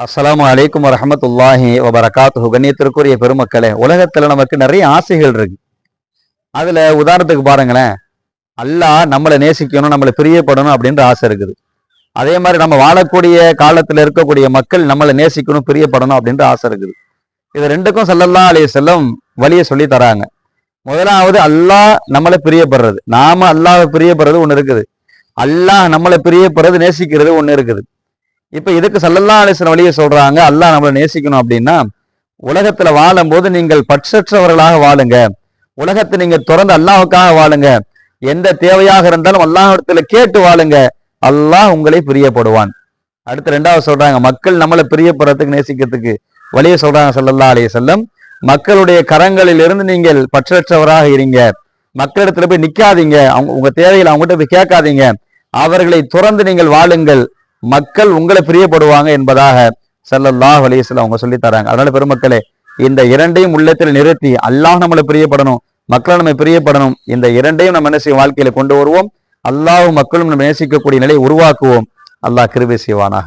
அஸ்ஸலாமு அலைக்கும் வரஹ்மத்துல்லாஹி வபரகாத்துஹு. கண்ணியத்திற்குரிய பெருமக்களே, உலகத்துல நமக்கு நிறைய ஆசைகள் இருக்கு. அதுல உதாரணத்துக்கு பாருங்களேன், அல்லாஹ் நம்மளை நேசிக்கணும், நம்மளை பிரியப்படணும் அப்படின்ற ஆசை இருக்குது. அதே மாதிரி நம்ம வாழக்கூடிய காலத்துல இருக்கக்கூடிய மக்கள் நம்மளை நேசிக்கணும், பிரியப்படணும் அப்படின்ற ஆசை இருக்குது. இது ரெண்டுக்கும் ஸல்லல்லாஹு அலைஹி வஸல்லம் வழியை சொல்லி தராங்க. முதலாவது அல்லாஹ் நம்மளை பிரியப்படுறது, நாம அல்லாஹ்வை பிரியப்படுறது ஒண்ணு இருக்குது. அல்லாஹ் நம்மளை பிரியப்படுறது, நேசிக்கிறது ஒண்ணு இருக்குது. இப்ப இதுக்கு ஸல்லல்லாஹு அலைஹி வஸல்லம் வழியை சொல்றாங்க. அல்லாஹ் நம்மளை நேசிக்கணும் அப்படின்னா, உலகத்துல வாழும்போது நீங்கள் பற்றற்றவர்களாக வாழுங்க. உலகத்தை நீங்க தொடர்ந்து அல்லாஹ்வுக்காக வாழுங்க. எந்த தேவையாக இருந்தாலும் அல்லாஹ்விடத்துல கேட்டு வாழுங்க. அல்லாஹ் உங்களை பிரியப்படுவான். அடுத்து ரெண்டாவது சொல்றாங்க, மக்கள் நம்மளை பிரியப்படுறதுக்கு, நேசிக்கிறதுக்கு வழியை சொல்றாங்க ஸல்லல்லாஹு அலைஹி வஸல்லம். மக்களுடைய கரங்களில் இருந்து நீங்கள் பற்றற்றவராக இருங்க. மக்களிடத்துல போய் நிக்காதீங்க. உங்க தேவைகளை அவங்ககிட்ட போய் கேட்காதீங்க. அவர்களை துறந்து நீங்கள் வாழுங்கள். மக்கள் உங்களை பிரியப்படுவாங்க என்பதாக ஸல்லல்லாஹு அலைஹி வஸல்லம் அவங்க சொல்லி தராங்க. அதனால பெருமக்களே, இந்த இரண்டையும் உள்ளத்தில் நிறுத்தி அல்லாஹ் நம்மளை பிரியப்படணும், மக்கள் நம்ம பிரியப்படணும். இந்த இரண்டையும் நம்ம என்ன செய்யும், வாழ்க்கையில கொண்டு வருவோம். அல்லாஹ் மக்களும் நம்ம நேசிக்கக்கூடிய நிலையை உருவாக்குவோம். அல்லாஹ் கிருபை செய்வானாக.